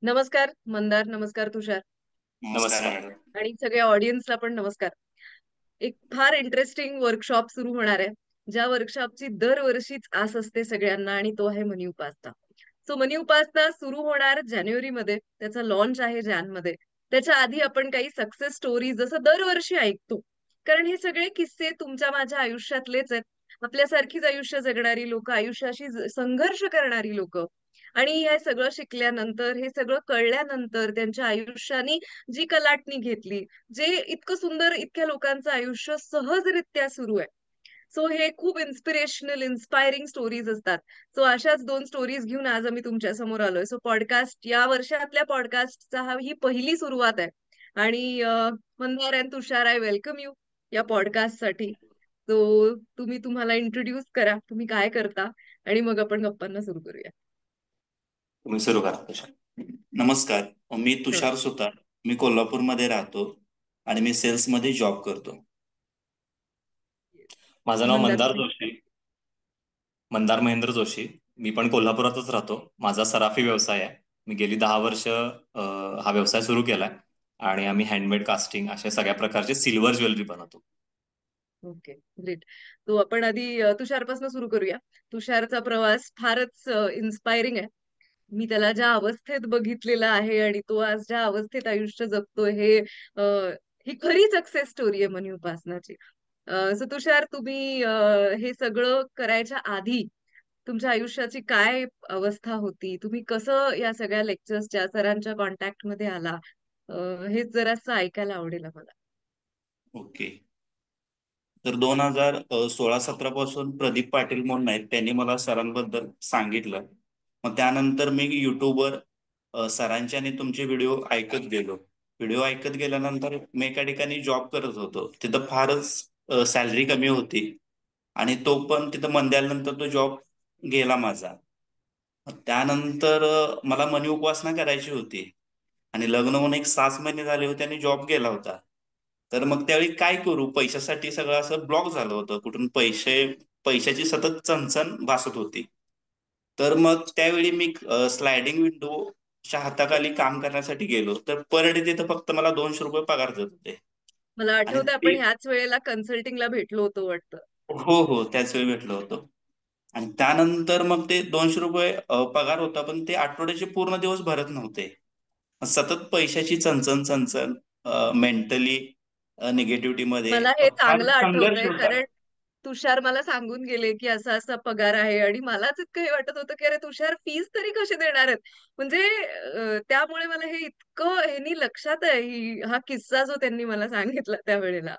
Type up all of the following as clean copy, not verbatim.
नमस्कार मंदार, नमस्कार तुषार. नमस्कार मॅडम. आणि सगळ्या ऑडियन्सला पण नमस्कार. एक फार इंटरेस्टिंग वर्कशॉप सुरू होणार आहे, ज्या वर्कशॉपची दरवर्षीच आस असते सगळ्यांना, आणि तो आहे मनी उपासना. सो मनी उपासना सुरू होणार जानेवारीमध्ये, त्याचा लॉन्च आहे मध्ये. त्याच्या आधी आपण काही सक्सेस स्टोरी जसं दरवर्षी ऐकतो, कारण हे सगळे किस्से तुमच्या माझ्या आयुष्यातलेच आहेत. आपल्यासारखीच आयुष्य जगणारी लोक, आयुष्याशी संघर्ष करणारी लोक, आणि हे सगळं शिकल्यानंतर, हे सगळं कळल्यानंतर त्यांच्या आयुष्यानी जी कलाटणी घेतली, जे इतकं सुंदर, इतक्या लोकांचं आयुष्य सहजरित्या सुरू आहे. सो हे खूप इन्स्पिरेशनल, इन्स्पायरिंग स्टोरीज असतात. सो अशाच दोन स्टोरीज घेऊन आज आम्ही तुमच्या समोर आलोय. सो पॉडकास्ट, या वर्षातल्या पॉडकास्टचा ही पहिली सुरुवात आहे. आणि Mandar and Tushar, I welcome you या पॉडकास्ट साठी. तो तुम्ही तुम्हाला इंट्रोड्यूस करा, तुम्ही काय करता, आणि मग आपण गप्पांना सुरू करूया. तुम्ही सुरू करा तुषार. नमस्कार. मी हं. तुषार सुतार. मी कोल्हापूरमध्ये राहतो आणि मी सेल्समध्ये जॉब करतो. माझं नाव मंदार, मंदार तुम्ही? जोशी. मंदार महेंद्र जोशी. मी पण कोल्हापुरातच राहतो. माझा सराफी व्यवसाय आहे. मी गेली 10 वर्ष हा व्यवसाय सुरू केलाय आणि आम्ही हँडमेड कास्टिंग अशा सगळ्या प्रकारचे सिल्वर ज्वेलरी बनवतो. Okay, great. तो आपण आधी तुषारपासून सुरू करूया. तुषारचा प्रवास फारच इन्स्पायरिंग आहे. मी त्याला ज्या अवस्थेत बघितलेलं आहे, आणि तो आज ज्या अवस्थेत आयुष्य जगतो, ही खरी सक्सेस स्टोरी आहे मनी उपासनाची. सो तुषार, तुम्ही हे सगळं करायच्या आधी तुमच्या आयुष्याची काय अवस्था होती? तुम्ही कसं या सगळ्या लेक्चर्सच्या, सरांच्या कॉन्टॅक्ट मध्ये आला? अ, हे जरासं ऐकायला आवडेल आम्हाला. ओके. तर 2016-17 पासून प्रदीप पाटील म्हणून आहेत, त्यांनी मला सरांबद्दल सांगितलं. मग त्यानंतर मी युट्यूबवर सरांचे आणि तुमचे व्हिडिओ ऐकत गेलो. व्हिडिओ ऐकत गेल्यानंतर मी एका ठिकाणी जॉब करत होतो. तिथं फारच सॅलरी कमी होती आणि तो पण तिथं मंदी आल्यानंतर तो जॉब गेला माझा. मग त्यानंतर मला मनी उपासना करायची होती आणि लग्न होऊन एक 6 महिने झाले होते आणि जॉब गेला होता. तर मग त्यावेळी काय करू, पैशासाठी सगळं असं ब्लॉक झालं होतं. कुठून पैशाची सतत चणचण भासत होती. तर मग त्यावेळी मी स्लायडिंग विंडोच्या हाताखाली काम करण्यासाठी गेलो. तर पर डे तिथं फक्त मला ₹200 पगार देत होते. मला आणि आठवतं, आपण ते ह्याच वेळेला कन्सल्टिंगला भेटलो होतो वाटतं. हो हो, त्याच वेळी भेटलो होतो. आणि त्यानंतर मग ते ₹200 पगार होता, पण ते आठवड्याचे पूर्ण दिवस भरत नव्हते. सतत पैशाची चणचण चणचण, मेंटली निगेटिव्हिटी मध्ये मला हे फार चांगलं संघर्ष आठवतंय, होता. कारण तुषार मला सांगून गेले की असा असा पगार आहे, आणि मलाच इतकं हे वाटत होतं की अरे तुषार, फीस तरी कशी देणार आहेत. म्हणजे त्यामुळे मला हे इतकं ह्यानी लक्षात आहे, हा किस्सा जो त्यांनी मला सांगितला त्यावेळेला.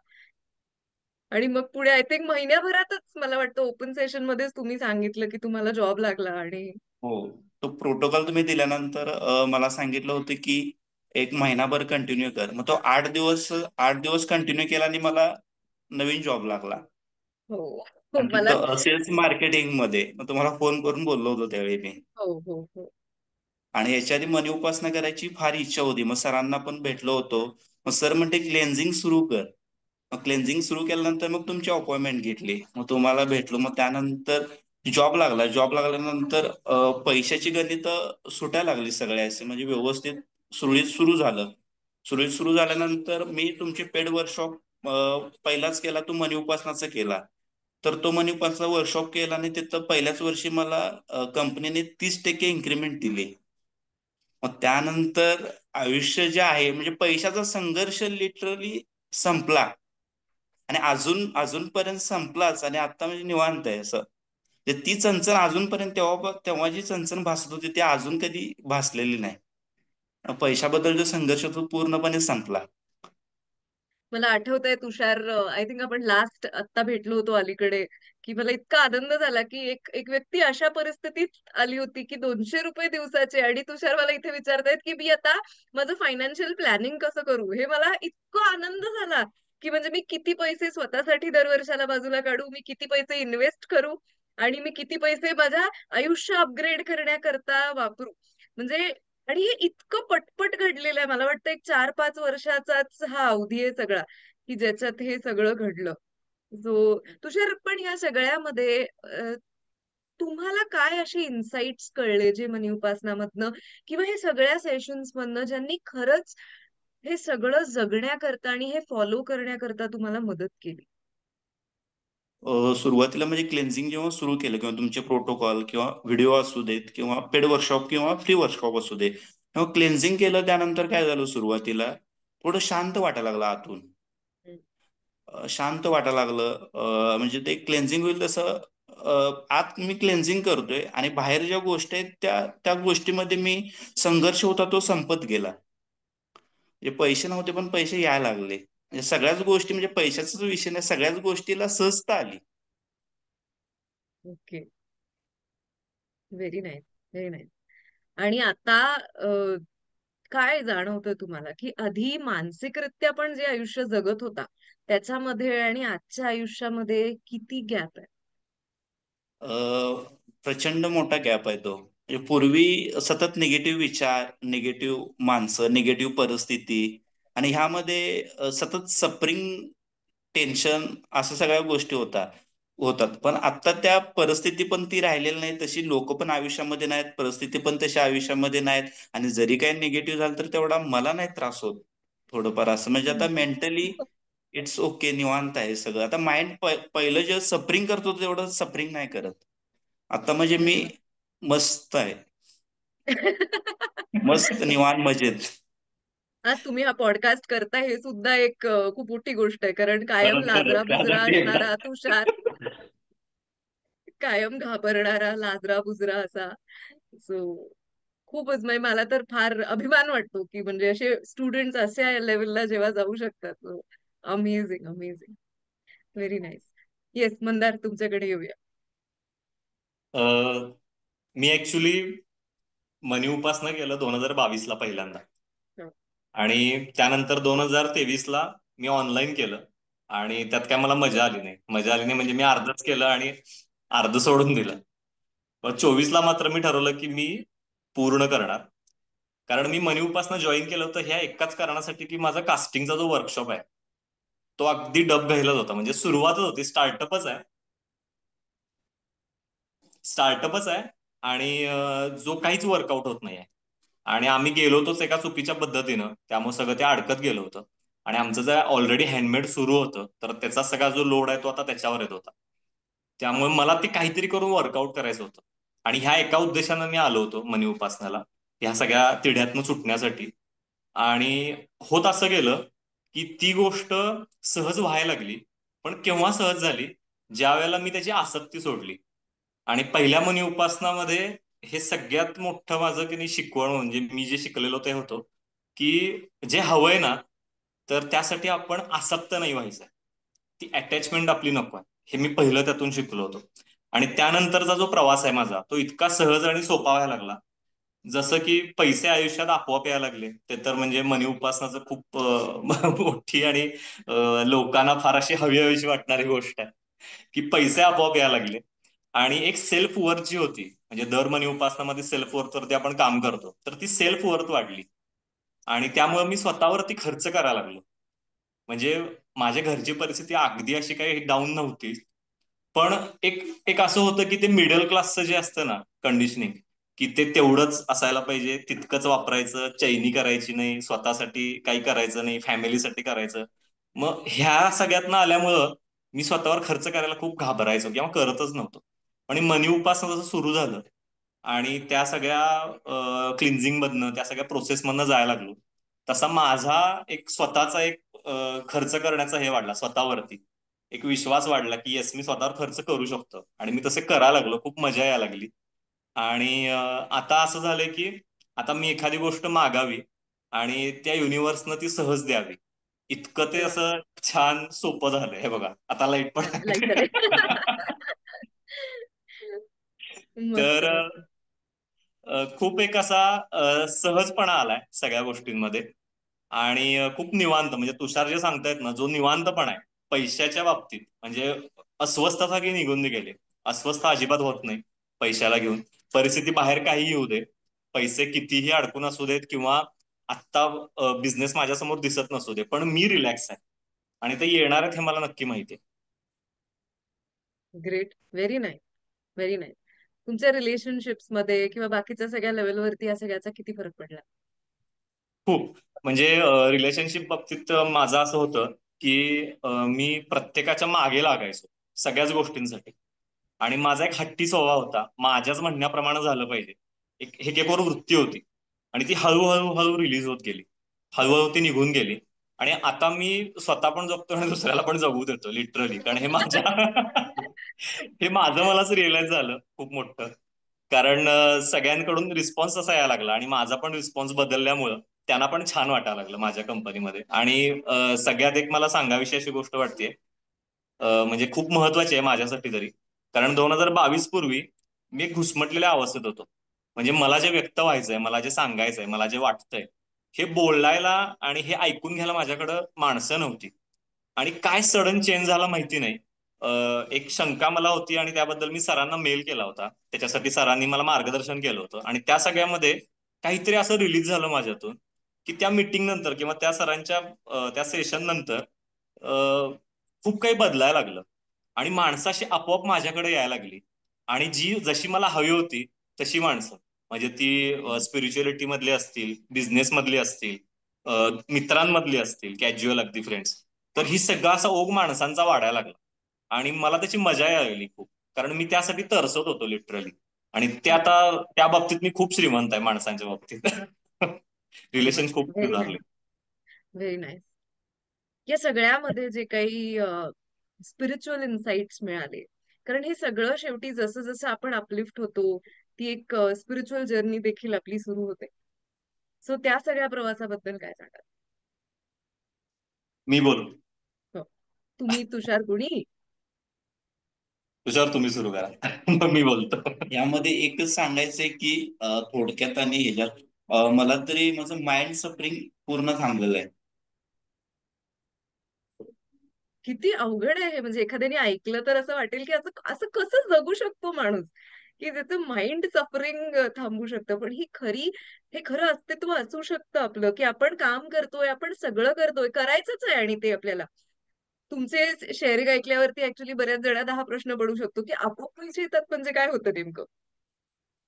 आणि मग पुढे आय थिंक महिन्याभरातच मला वाटतं ओपन सेशन मध्येच तुम्ही सांगितलं की तुम्हाला जॉब लागला. आणि हो. तो प्रोटोकॉल तुम्ही दिल्यानंतर मला सांगितलं होतं की एक महिनाभर कंटिन्यू कर. मग तो 8 दिवस कंटिन्यू केला आणि मला नवीन जॉब लागला. हो, हो, आणि मला. तिथं सेल्स मार्केटिंग मध्ये. मग तुम्हाला फोन करून बोललो होतो त्यावेळी मी. हो, हो, हो. आणि याच्या आधी मनी उपासना करायची फार इच्छा होती. मग सरांना पण भेटलो होतो. मग सर म्हणते क्लेन्झिंग सुरू कर. मग क्लेन्झिंग सुरू केल्यानंतर मग तुमची अपॉइंटमेंट घेतली. मग तुम्हाला भेटलो. मग त्यानंतर जॉब लागला. जॉब लागल्यानंतर पैशाची गणित सुटायला लागली सगळ्या असे, म्हणजे व्यवस्थित सुरळीत सुरू झालं. सुरळीत सुरू झाल्यानंतर मी तुमचे पेड वर्कशॉप पहिलाच केला, तो मनी उपासनाचा केला. तर तो मनी उपासना वर्कशॉप केला आणि तिथं पहिल्याच वर्षी मला कंपनीने 30% इन्क्रीमेंट दिली. मग त्यानंतर आयुष्य जे आहे, म्हणजे पैशाचा संघर्ष लिटरली संपला. आणि अजूनपर्यंत संपलाच आणि आता म्हणजे निवांत आहे असं. म्हणजे ती चणचण अजूनपर्यंत, तेव्हा जी चणचण भासत होती ती अजून कधी भासलेली नाही. पैशाबद्दल जो संघर्ष तो पूर्णपणे संपला. मला आठवतंय तुषार, आय थिंक आपण लास्ट आत्ता भेटलो होतो अलीकडे, की मला इतका आनंद झाला की एक एक व्यक्ती अशा परिस्थितीत आली होती की ₹200 दिवसाचे, आणि तुषार मला इथे विचारतायत की मी आता माझं फायनान्शियल प्लॅनिंग कसं करू. हे मला इतका आनंद झाला की म्हणजे मी किती पैसे स्वतःसाठी दरवर्षाला बाजूला काढू, मी किती पैसे इन्व्हेस्ट करू, आणि मी किती पैसे माझ्या आयुष्य अपग्रेड करण्याकरता वापरू. म्हणजे, आणि हे इतकं पटपट घडलेलं आहे. मला वाटतं एक 4-5 वर्षाचाच हा अवधी आहे सगळा, की ज्याच्यात हे सगळं घडलं. सो तुषार, पण या सगळ्यामध्ये तुम्हाला काय असे इन्साइट्स कळले जे मनी उपासनामधनं किंवा हे सगळ्या सेशन्स मधनं, ज्यांनी खरंच हे सगळं जगण्याकरता आणि हे फॉलो करण्याकरता तुम्हाला मदत केली? सुरुवातीला म्हणजे क्लेन्झिंग जेव्हा सुरू केलं किंवा तुमचे प्रोटोकॉल किंवा व्हिडिओ असू देत किंवा पेड वर्कशॉप किंवा फ्री वर्कशॉप असू दे, तेव्हा क्लेन्झिंग केलं त्यानंतर काय झालं सुरुवातीला थोडं शांत वाटायला लागलं आतून. हम्म. शांत वाटायला लागलं. म्हणजे ते क्लेन्झिंग होईल तसं आत मी क्लेन्झिंग करतोय आणि बाहेर ज्या गोष्टी आहेत त्या त्या गोष्टीमध्ये मी संघर्ष होता तो संपत गेला. म्हणजे पैसे नव्हते पण पैसे यायला लागले. म्हणजे सगळ्याच गोष्टी म्हणजे पैशाचाच विषय नाही, सगळ्याच गोष्टीला सहजता आली. Okay. Very nice. Very nice. आणि आता काय जाणवतं तुम्हाला, की आधी मानसिकरित्या पण जे आयुष्य जगत होता, त्याच्यामध्ये आणि आजच्या आयुष्यामध्ये किती गॅप आहे? प्रचंड मोठा गॅप आहे तो. म्हणजे पूर्वी सतत निगेटिव्ह विचार, निगेटिव्ह माणसं, निगेटिव्ह परिस्थिती आणि ह्यामध्ये सतत सफरिंग, टेन्शन असं सगळ्या गोष्टी होतात. पण आता त्या परिस्थिती पण ती राहिलेली नाही. तशी लोक पण आयुष्यामध्ये नाहीत, परिस्थिती पण तशी आयुष्यामध्ये नाहीत आणि जरी काही निगेटिव्ह झालं तर तेवढा मला नाही त्रास होत. थोडंफार असं म्हणजे आता मेंटली इट्स ओके, निवांत आहे सगळं. आता माइंड पहिलं जे सफरिंग करत होतं तेवढं सफरिंग नाही करत. आता म्हणजे मी मस्त आहे. मस्त निवांत मजेत. आज तुम्ही हा पॉडकास्ट करता हे सुद्धा एक खूप मोठी गोष्ट आहे. कारण कायम खरंच लाजरा खरंच बुजरा कारण ते असणारा तुषार, कायम घाबरणारा लाजरा बुजरा असा. सो खूपच म्हणजे मला तर फार अभिमान वाटतो, की म्हणजे असे स्टुडंट्स अशा लेवलला जेव्हा जाऊ शकतात. Amazing, amazing. Very nice. Yes, Mandar तुमच्याकडे येऊया. अ, मी ऍक्च्युली मनी उपासना केलं 2022 ला पहिल्यांदा. हं. आणि त्यानंतर 2023 ला मी ऑनलाईन केलं. आणि त्यात काय मला मजा आली नाही म्हणजे मी अर्धच केलं आणि अर्ध सोडून दिलं. पण 24ला मात्र मी ठरवलं की मी पूर्ण करणार. कारण मी मनी उपासना जॉईन केलं होतं ह्या एकाच कारणासाठी की माझा कास्टिंगचा जो वर्कशॉप आहे तो अगदी डबघाईलाच होता. म्हणजे सुरुवातच होती, स्टार्टअपच आहे आणि जो काहीच वर्कआउट होत नाहीये. आणि आम्ही गेलो होतोच एका चुकीच्या पद्धतीनं, त्यामुळे सगळं ते अडकत गेलं होतं. आणि आमचं जर ऑलरेडी हँडमेड सुरू होतं तर त्याचा सगळा जो लोड आहे तो आता त्याच्यावर येत होता. त्यामुळे मला ते काहीतरी करून वर्कआउट करायचं होतं. आणि ह्या एका उद्देशानं मी आलो होतो मनी उपासनाला, ह्या सगळ्या तिढ्यातनं सुटण्यासाठी. आणि होत असं गेलं की ती गोष्ट सहज व्हायला लागली. पण केव्हा सहज झाली? ज्या वेळेला मी त्याची आसक्ती सोडली. आणि पहिल्या मनी उपासनामध्ये हे सगळ्यात मोठं माझं की नाही शिकवण म्हणजे मी जे शिकलेलो ते होतं की जे हवंय ना तर त्यासाठी आपण आसक्त नाही व्हायचं. ती अटॅचमेंट आपली नको आहे. हे मी पहिलं त्यातून शिकलो होतो. आणि त्यानंतरचा जो प्रवास आहे माझा तो इतका सहज आणि सोपा व्हायला लागला. जसं की पैसे आयुष्यात आपोआप यायला लागले. ते तर म्हणजे मनी उपासनाचं खूप मोठी आणि लोकांना फार अशी हवी हवीशी वाटणारी गोष्ट आहे की पैसे आपोआप यायला लागले. आणि एक सेल्फ वर्थ जी होती म्हणजे दर मनी उपासनामध्ये सेल्फ वर्थ वरती आपण काम करतो तर ती सेल्फ वर्थ वाढली. आणि त्यामुळे मी स्वतःवरती खर्च करायला लागलो. म्हणजे माझ्या घरची परिस्थिती अगदी अशी काही डाऊन नव्हती. पण एक एक असं होतं की ते मिडल क्लासचं जे असतं ना कंडिशनिंग, की ते तेवढंच असायला पाहिजे, तितकंच वापरायचं, चैनी करायची नाही, स्वतःसाठी काही करायचं नाही, फॅमिलीसाठी करायचं. मग ह्या सगळ्यातनं आल्यामुळं मी स्वतःवर खर्च करायला खूप घाबरायचो किंवा करतच नव्हतो. आणि मनी उपासना जसं सुरू झालं आणि त्या सगळ्या क्लिन्झिंग मधनं त्या सगळ्या प्रोसेस मधनं जायला लागलो, तसा माझा एक स्वतःचा एक खर्च करण्याचा हे वाढला स्वतःवरती. एक विश्वास वाढला की येस मी स्वतःवर खर्च करू शकतो आणि मी तसे करायला लागलो. खूप मजा यायला लागली. आणि आता असं झालंय की आता मी एखादी गोष्ट मागावी आणि त्या युनिव्हर्सनं ती सहज द्यावी. इतकं ते अरे वा. असं छान सोपं झालंय. हे बघा आता लाईट पण हा, लाईट आले. आहे. मस्त, तर मस्त. खूप एक असा सहजपणा आलाय सगळ्या गोष्टींमध्ये. आणि खूप निवांत म्हणजे तुषार जे सांगतायत ना जो निवांतपणा आहे पैशाच्या बाबतीत म्हणजे अस्वस्थता की निघून गेले. अस्वस्थ अजिबात होत नाही पैशाला घेऊन. परिस्थिती बाहेर काही येऊ दे, पैसे कितीही अडकून असू देत किंवा आत्ता बिझनेस माझ्यासमोर दिसत नसू दे, पण मी रिलॅक्स आहे आणि ते येणार आहेत हे मला नक्की माहिती आहे. Great. Very nice. Very nice. तुमच्या रिलेशनशिप्स मध्ये किंवा बाकीच्या सगळ्या लेवलवरती या सगळ्याचा किती फरक पडला? खूप. म्हणजे रिलेशनशिप बाबतीत माझं असं होतं की मी प्रत्येकाच्या मागे लागायचो सगळ्याच गोष्टींसाठी. आणि माझा एक हट्टी स्वभाव होता, माझ्याच म्हणण्याप्रमाणे झालं पाहिजे. एक एक वृत्ती होती. आणि ती हळूहळू हळू रिलीज होत गेली, हळूहळू ती निघून गेली. आणि आता मी स्वतः पण जगतो आणि दुसऱ्याला पण जगू देतो लिटरली, कारण हे माझ्या हे माझं मलाच रिअलाइज झालं खूप मोठं. कारण सगळ्यांकडून रिस्पॉन्स असा यायला लागला आणि माझा पण रिस्पॉन्स बदलल्यामुळं त्यांना पण छान वाटायला लागलं माझ्या कंपनीमध्ये. आणि सगळ्यात एक मला सांगावीशी अशी गोष्ट वाटते, म्हणजे खूप महत्वाची आहे माझ्यासाठी तरी. कारण 2022 पूर्वी मी एक घुसमटलेल्या अवस्थेत होतो. म्हणजे मला जे व्यक्त व्हायचंय, मला जे सांगायचंय, मला जे वाटतंय, हे बोलायला आणि हे ऐकून घ्यायला माझ्याकडं माणसं नव्हती. आणि काय सडन चेंज झाला माहिती नाही. एक शंका मला होती आणि त्याबद्दल मी सरांना मेल केला होता. त्याच्यासाठी सरांनी मला मार्गदर्शन केलं होतं आणि त्या सगळ्यामध्ये काहीतरी असं रिलीज झालं माझ्यातून की त्या मीटिंग नंतर किंवा त्या सरांच्या त्या सेशन नंतर खूप काही बदलायला लागलं. आणि माणसं अशी आपोआप माझ्याकडे यायला लागली. आणि जशी मला हवी होती तशी माणसं, म्हणजे ती स्पिरिच्युअलिटी मधली असतील, बिझनेस मधली असतील, मित्रांमधली असतील, कॅज्युअल अगदी फ्रेंड्स. तर ही सगळा असा ओघ माणसांचा वाढायला लागला. आणि मला त्याची मजा यायला खूप, कारण मी त्यासाठी तरसत होतो लिटरली. आणि ते आता त्या बाबतीत मी खूप श्रीमंत आहे माणसांच्या बाबतीत. रिलेशन खूप व्हेरी सुधारले. Nice, very nice. या सगळ्यामध्ये जे काही स्पिरिच्युअल इन्साइट्स मिळाले, कारण हे सगळं शेवटी जसं जसं आपण अपलिफ्ट होतो, ती एक स्पिरिच्युअल जर्नी देखील आपली सुरू होते. सो त्या सगळ्या प्रवासाबद्दल काय सांगाल? मी बोलू? हो. तुम्ही, तुषार, कुणी? तुझ्यावर तुम्ही सुरू करा. मग मी बोलतो. यामध्ये एकच सांगायचंय की थोडक्यात आणि ह्याच्यात मला तरी माझं माइंड सफरिंग पूर्ण थांबलेलं आहे. किती अवघड आहे हे. म्हणजे एखाद्याने ऐकलं तर असं वाटेल की असं असं कसं जगू शकतो माणूस, की त्याचं माइंड सफरिंग थांबू शकतं. पण हे खरं अस्तित्व असू शकतं आपलं, की आपण काम करतोय, आपण सगळं करतोय, करायचंच आहे आणि ते आपल्याला. तुमचे शेअरिंग ऐकल्यावरती ऍक्च्युली बऱ्याच जणांना हा प्रश्न पडू शकतो, की आपोआप पैसे येतात म्हणजे काय होतं नेमकं?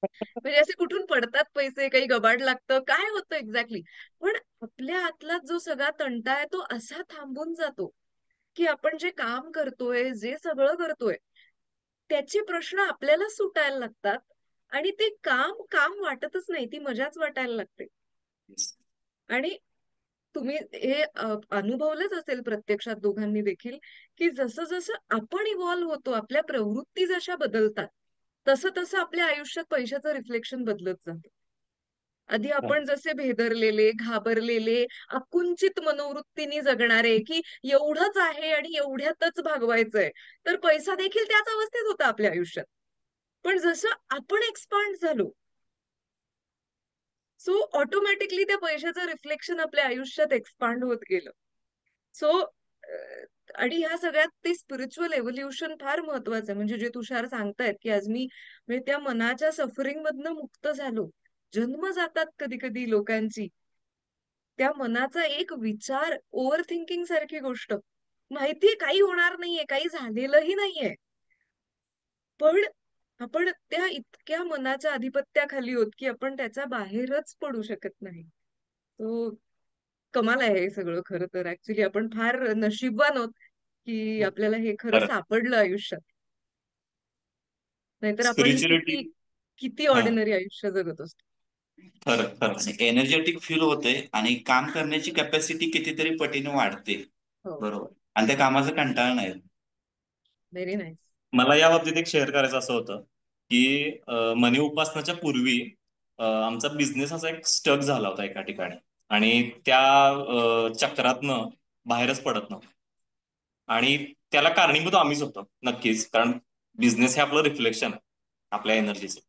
म्हणजे असे कुठून पडतात पैसे, काही गबाड लागतं, काय होतं एक्झॅक्टली? पण आपल्या आतला जो सगळा तंटा आहे तो असा थांबून जातो, की आपण जे काम करतोय, जे सगळं करतोय, त्याचे प्रश्न आपल्यालाच सुटायला लागतात आणि ते काम काम वाटतच नाही, ती मजाच वाटायला लागते. आणि तुम्ही हे अनुभवलंच असेल प्रत्यक्षात दोघांनी देखील, की जसं जसं आपण इव्हॉल्व्ह होतो, आपल्या प्रवृत्ती जशा बदलतात, तसं तसं आपल्या आयुष्यात पैशाचं रिफ्लेक्शन बदलत जातं. आधी आपण जसे भेदरलेले, घाबरलेले, आकुंचित मनोवृत्तीने जगणारे, की एवढंच आहे आणि एवढ्यातच भागवायचंय, तर पैसा देखील त्याच अवस्थेत होता आपल्या आयुष्यात. पण जसं आपण एक्सपांड झालो, सो ऑटोमॅटिकली त्या पैशाचं रिफ्लेक्शन आपल्या आयुष्यात एक्सपांड होत गेलं. सो आणि ह्या सगळ्यात ते स्पिरिच्युअल एव्होल्युशन फार महत्वाचं आहे. म्हणजे जे तुषार सांगतायत, की आज मी म्हणजे त्या मनाच्या सफरिंग मधनं मुक्त झालो. जन्म जातात कधी-कधी लोकांची. त्या मनाचा एक विचार, ओव्हर थिंकिंग सारखी गोष्ट. माहितीये काही होणार नाहीये, काही झालेलंही नाहीये. पण आपण त्या इतक्या मनाच्या आधिपत्याखाली आहोत, की आपण त्याच्या बाहेरच पडू शकत नाही. तो कमाल आहे हे सगळं खरं तर. ऍक्च्युली आपण फार नशीबवान आहोत, की आपल्याला हे खरं खरं. सापडलं आयुष्यात. नाहीतर आपण स्पिरिच्युअलिटी. किती किती हा. ऑर्डिनरी आयुष्य जगत असतो. खरं खरं. आणि एनर्जेटिक फील होते आणि काम करण्याची कॅपॅसिटी कितीतरी पटीने वाढते. हो. बरोबर. आणि त्या कामाचा कंटाळा नाही. Very nice. मला या बाबतीत एक शेअर करायचं असं होतं की मनी उपासनाच्या पूर्वी आमचा बिझनेस असा एक स्टक झाला होता एका ठिकाणी. आणि त्या चक्रातनं बाहेरच पडत नव्हतं. आणि त्याला कारणीभूत आम्हीच होतो नक्कीच, कारण बिझनेस हे आपलं रिफ्लेक्शन आहे आपल्या एनर्जीचं.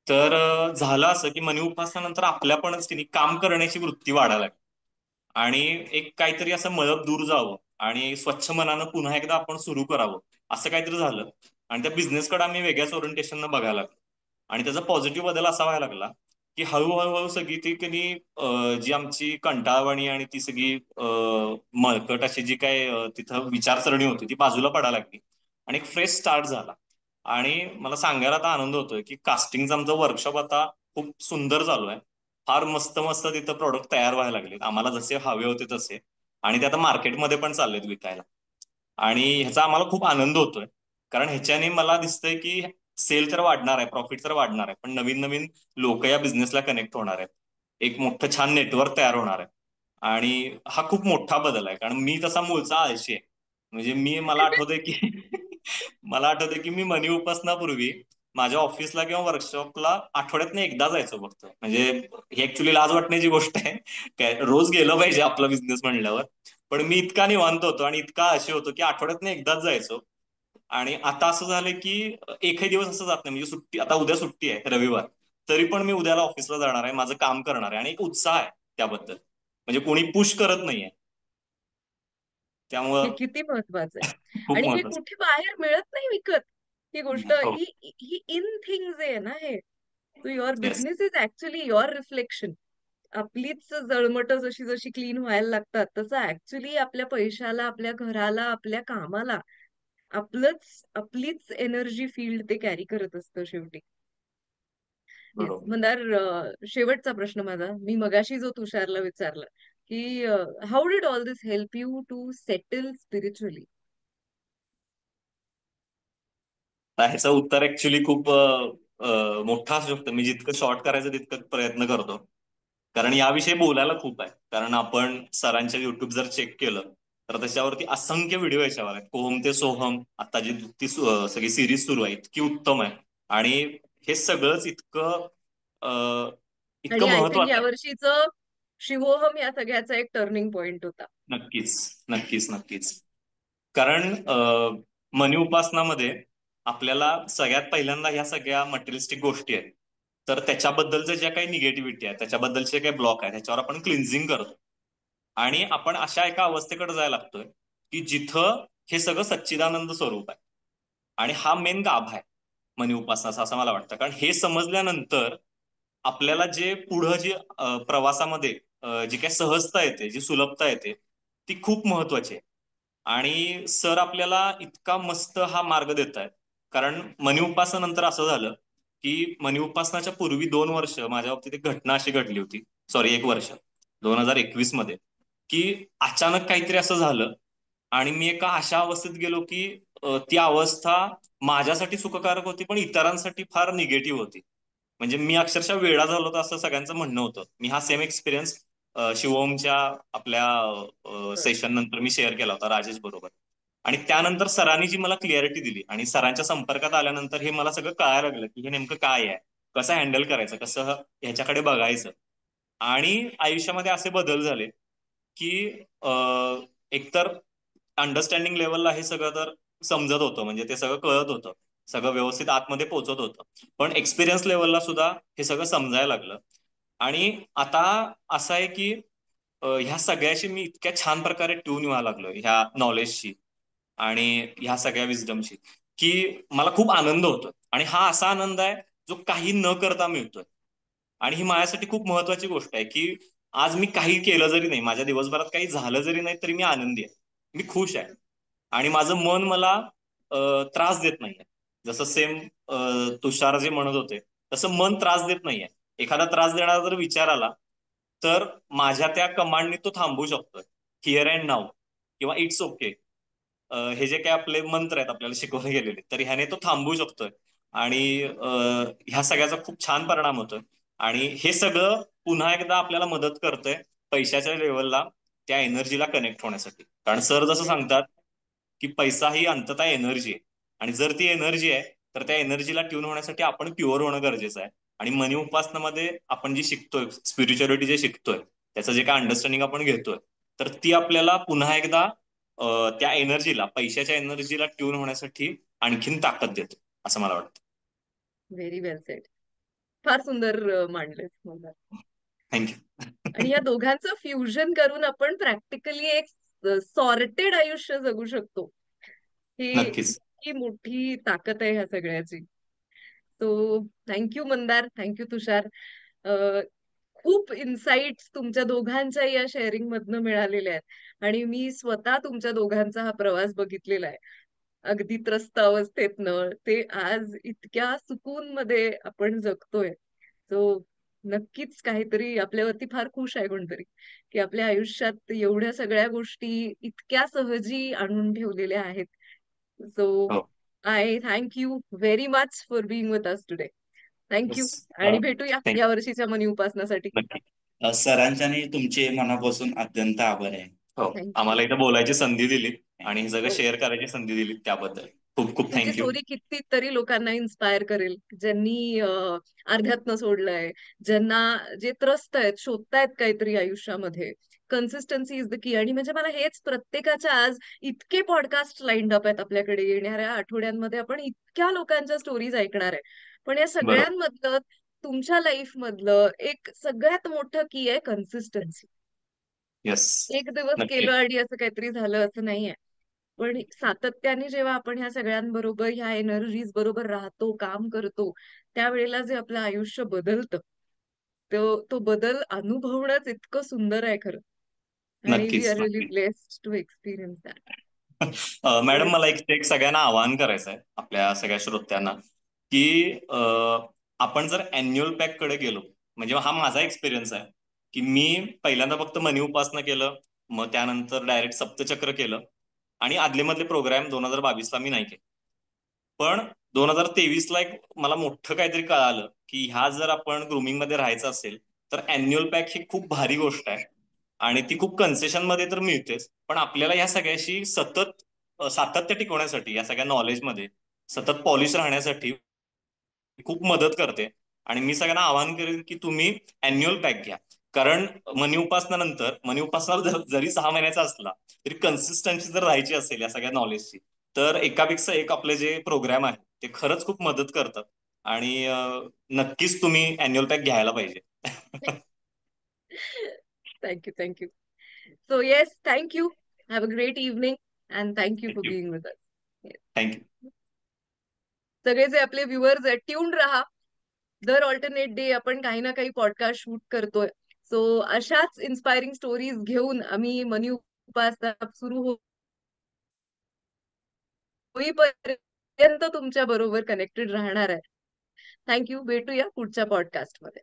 तर झालं असं की मनी उपासनानंतर आपल्यापणच तिने काम करण्याची वृत्ती वाढायला लागली. आणि एक काहीतरी असं मळप दूर जावं आणि स्वच्छ मनानं पुन्हा एकदा आपण सुरू करावं, असं काहीतरी झालं. आणि त्या बिझनेसकडे आम्ही वेगळ्याच ओरिएंटेशननं बघायला लागलो. आणि त्याचा पॉझिटिव्ह बदल असा व्हायला लागला की हळूहळू सगळी ती कधी जी आमची कंटाळवाणी आणि ती सगळी मळकट अशी जी काय तिथं विचारसरणी होती ती बाजूला पडायला लागली. आणि एक फ्रेश स्टार्ट झाला. आणि मला सांगायला आता आनंद होतोय की कास्टिंगचा आमचं वर्कशॉप आता खूप सुंदर चालू आहे. फार मस्त मस्त तिथं प्रोडक्ट तयार व्हायला लागलेत आम्हाला जसे हवे होते तसे. आणि ते आता मार्केटमध्ये पण चाललेत विकायला. आणि ह्याचा आम्हाला खूप आनंद होतोय. कारण ह्याच्याने मला दिसतंय की सेल तर वाढणार आहे, प्रॉफिट तर वाढणार आहे, पण नवीन नवीन लोक या बिझनेसला कनेक्ट होणार आहेत. एक मोठं छान नेटवर्क तयार होणार आहे. आणि हा खूप मोठा बदल आहे, कारण मी तसा मूळचा आळशी आहे. म्हणजे मला आठवतंय की मला आठवतंय की मी मनी उपासनापूर्वी माझ्या ऑफिसला किंवा वर्कशॉपला आठवड्यातनं एकदा जायचो फक्त. म्हणजे ही ऍक्च्युली लाज वाटण्याची गोष्ट आहे. काय रोज गेलं पाहिजे आपला बिझनेस म्हणल्यावर. पण मी इतका निवांत होतो आणि इतका आळशी होतो की आठवड्यातनं एकदाच जायचो. आणि आता असं झालंय की एकही दिवस असं जात नाही. म्हणजे सुट्टी, आता उद्या सुट्टी आहे रविवार, तरी पण मी उद्याला ऑफिसला जाणार आहे, माझं काम करणार आहे आणि एक उत्साह आहे त्याबद्दल. म्हणजे कोणी पुश करत नाहीये. हे त्यामुळं किती महत्वाचं आहे. खूप आणि हे महत्वाचं. कुठे बाहेर मिळत नाही विकत. ही गोष्ट, हो. ही ही इन थिंग्स आहे ना हे. So your yes. Business is actually your reflection. आपलीच जळमट जशी जशी क्लीन व्हायला लागतात, तसं ऍक्च्युली आपल्या पैशाला, आपल्या घराला, आपल्या कामाला आपलीच एनर्जी फील्ड ते कॅरी करत असतं शेवटी. येस बरोबर. मंदार, शेवटचा प्रश्न माझा, मी मगाशी जो तुषारला विचारला की how did all this help you to settle spiritually? ह्याचं उत्तर ऍक्च्युली खूप मोठा असू शकतं. मी जितकं शॉर्ट करायचं तितकं प्रयत्न करतो. कारण याविषयी बोलायला खूप आहे. कारण आपण सरांच्या युट्यूब जर चेक केलं तर त्याच्यावरती असंख्य व्हिडिओ याच्यावर आहेत. कोहम ते सोहम आता जी सगळी सिरीज सुरू आहे इतकी उत्तम आहे. आणि हे सगळंच इतकं अं, आणि इतकं आय थिंक महत्वाचं आहे. यावर्षीचं शिवोहम या सगळ्याचा एक टर्निंग पॉइंट होता. नक्कीच, नक्कीच, नक्कीच. कारण मनी उपासनामध्ये आपल्याला सगळ्यात पहिल्यांदा ह्या सगळ्या मटेरियलिस्टिक गोष्टी आहेत, तर त्याच्याबद्दलचं ज्या काही निगेटिव्हिटी आहे, त्याच्याबद्दलचे काही ब्लॉक आहे, त्याच्यावर आपण क्लिन्झिंग करतो. आणि आपण अशा एका अवस्थेकडे जायला लागतोय की जिथं हे सगळं सच्चिदानंद स्वरूप आहे. आणि हा मेन गाभा आहे मनी उपासनाचा असं मला वाटतं. कारण हे समजल्यानंतर आपल्याला जे पुढं जी प्रवासामध्ये जी काही सहजता येते, जी सुलभता येते, ती खूप महत्वाची आहे. आणि सर आपल्याला इतका मस्त हा मार्ग देत आहेत. कारण मनी उपासनानंतर असं झालं की मनी उपासनाच्या पूर्वी 2 वर्ष माझ्या बाबतीत एक घटना अशी घडली होती. सॉरी, 1 वर्ष, 2021 मध्ये, की अचानक काहीतरी असं झालं आणि मी एका अशा अवस्थेत गेलो की ती अवस्था माझ्यासाठी सुखकारक होती पण इतरांसाठी फार निगेटिव्ह होती. म्हणजे मी अक्षरशः वेडा झालो होतो असं सगळ्यांचं म्हणणं होतं. मी हा सेम एक्सपिरियन्स शिवोमच्या आपल्या बरं. सेशन नंतर मी शेअर केला होता राजेश बरोबर. आणि त्यानंतर सरांनी जी मला क्लिअरिटी दिली आणि सरांच्या संपर्कात आल्यानंतर हे मला सगळं कळायला लागलं की हे नेमकं काय आहे, कसं हँडल करायचं, कसं ह्याच्याकडे बघायचं. आणि आयुष्यामध्ये असे बदल झाले की एकतर अंडरस्टँडिंग लेवलला हे सगळं तर समजत होतं, म्हणजे ते सगळं कळत होतं, सगळं व्यवस्थित आतमध्ये पोहोचत होतं. पण एक्सपिरियन्स लेवलला सुद्धा हे सगळं समजायला लागलं. आणि आता असं आहे की ह्या सगळ्याशी मी इतक्या छान प्रकारे ट्यून व्हायला लागलो ह्या नॉलेजशी आणि ह्या सगळ्या विजडमशी, की मला खूप आनंद होतो. आणि हा असा आनंद आहे जो काही न करता मिळतोय. आणि ही माझ्यासाठी खूप महत्वाची गोष्ट आहे की आज मी काही केलं जरी नाही, माझ्या दिवसभरात काही झालं जरी नाही, तरी मी आनंदी आहे, मी खुश आहे. आणि माझं मन मला त्रास देत नाहीये. जसं सेम तुषार जे म्हणत होते, तसं मन त्रास देत नाहीये. एखादा त्रास देणारा जर विचार आला तर माझ्या त्या कमांडनी तो थांबवू शकतोय. हिअर अँड नाऊ किंवा इट्स ओके, हे जे काही आपले मंत्र आहेत आपल्याला शिकवले गेलेले, तर ह्याने तो थांबवू शकतोय. आणि ह्या सगळ्याचा खूप छान परिणाम होतोय. आणि हे सगळं पुन्हा एकदा आपल्याला मदत करतंय पैशाच्या लेवलला त्या एनर्जीला कनेक्ट होण्यासाठी. कारण सर जसं Very सांगतात की पैसा ही अंततः एनर्जी आहे. आणि जर ती एनर्जी आहे तर त्या एनर्जीला ट्यून होण्यासाठी आपण प्युअर होणं गरजेचं आहे. आणि मनी उपासनामध्ये आपण जी शिकतोय, स्पिरिच्युअलिटी जे शिकतोय, त्याचं जे काय अंडरस्टँडिंग आपण घेतोय, तर ती आपल्याला पुन्हा एकदा त्या एनर्जीला, पैशाच्या एनर्जीला ट्यून होण्यासाठी आणखीन ताकद देते असं मला वाटतं. व्हेरी वेल सेड. फार सुंदर मांडलेस मंदार. आणि थँक्यू. या दोघांचं फ्युजन करून आपण प्रॅक्टिकली एक सॉर्टेड आयुष्य जगू शकतो. ही नक्कीच. ही मोठी ताकद आहे ह्या सगळ्याची. तो थँक्यू मंदार, थँक्यू तुषार. अ, खूप इन्साइट्स तुमच्या दोघांच्या या शेअरिंग मधनं मिळालेल्या आहेत आणि मी स्वतः तुमच्या दोघांचा हा प्रवास बघितलेला आहे. अगदी त्रस्त अवस्थेतनं ते आज इतक्या सुकून मध्ये आपण जगतोय. सो नक्कीच काहीतरी आपल्यावरती फार खुश आहे कोणतरी, की आपल्या आयुष्यात एवढ्या सगळ्या गोष्टी इतक्या सहजी आणून ठेवलेल्या आहेत. सो हो. I thank you very much for being with us today. Thank you. बस आणि भेटूया थँक्यू. या वर्षीच्या मनी उपासनासाठी. नक्की. सरांच्या आणि तुमचे मनापासून अत्यंत आभार आहे. हो, थँक आम्हाला इथं बोलायची संधी दिली आणि हे सगळं यू. शेअर करायची संधी दिली त्याबद्दल खूप खूप तुमची थँक्यू. स्टोरी कितीतरी लोकांना इन्स्पायर करेल, ज्यांनी अर्ध्यातनं सोडलंय, ज्यांना जे त्रस्त आहेत, शोधतायत काहीतरी आयुष्यामध्ये. Consistency is the key. आणि म्हणजे मला हेच प्रत्येकाच्या आज इतके पॉडकास्ट लाईन्ड अप आहेत आपल्याकडे. येणाऱ्या आठवड्यांमध्ये आपण इतक्या लोकांच्या स्टोरीज ऐकणार आहे. पण या बरोबर. सगळ्यांमधलं तुमच्या लाईफ मधलं एक सगळ्यात मोठं की आहे कन्सिस्टन्सी. येस. एक दिवस नक्की. केलं आणि असं काहीतरी झालं असं नाहीये. पण सातत्याने जेव्हा आपण ह्या सगळ्यांबरोबर, ह्या एनर्जीज बरोबर राहतो, काम करतो, त्यावेळेला जे आपलं आयुष्य बदलतं, तो बदल अनुभवणंच इतकं सुंदर आहे खरं. आणि वी नक्कीच आर रिअली नक्की. Blessed to experience that. Madam, yes. मला एक सगळ्यांना आवाहन करायचं आहे आपल्या सगळ्या श्रोत्यांना, की आपण जर अॅन्युअल पॅक कडे गेलो, म्हणजे हा माझा एक्सपिरियन्स आहे की मी पहिल्यांदा फक्त मनी उपासना केलं, मग त्यानंतर डायरेक्ट सप्तचक्र केलं आणि आदले मधले प्रोग्राम 2022ला मी नाही केले. पण 2023ला एक मला मोठं काहीतरी कळालं की ह्या जर आपण ग्रुमिंग मध्ये राहायचं असेल तर अॅन्युअल पॅक ही खूप भारी गोष्ट आहे आणि ती खूप कन्सेशन मध्ये तर मिळतेच, पण आपल्याला या सगळ्याशी सतत सातत्य टिकवण्यासाठी, या सगळ्या नॉलेजमध्ये सतत पॉलिश राहण्यासाठी खूप मदत करते. आणि मी सगळ्यांना आवाहन करेन की तुम्ही अॅन्युअल पॅक घ्या. कारण मनी उपासना जरी 6 महिन्याचा असला तरी कन्सिस्टन्सी जर राहायची असेल या सगळ्या नॉलेजची, तर एकापेक्षा एक आपले जे प्रोग्राम आहेत ते खरंच खूप मदत करतात. आणि नक्कीच तुम्ही अॅन्युअल पॅक घ्यायला पाहिजे. Thank you, thank you. So yes, thank you. Have a great evening and thank you for thank you. Being with us. Thank you. सगळे जे आपले व्ह्युअर्स आहेत, ट्यून राहा. दर ऑल्टरनेट डे आपण काही ना काही पॉडकास्ट शूट करतोय. सो अशाच इन्स्पायरिंग स्टोरीज घेऊन आम्ही मनी उपासना सुरू होईपर्यंत तुमच्या बरोबर कनेक्टेड राहणार आहे. थँक्यू. भेटूया पुढच्या पॉडकास्ट मध्ये.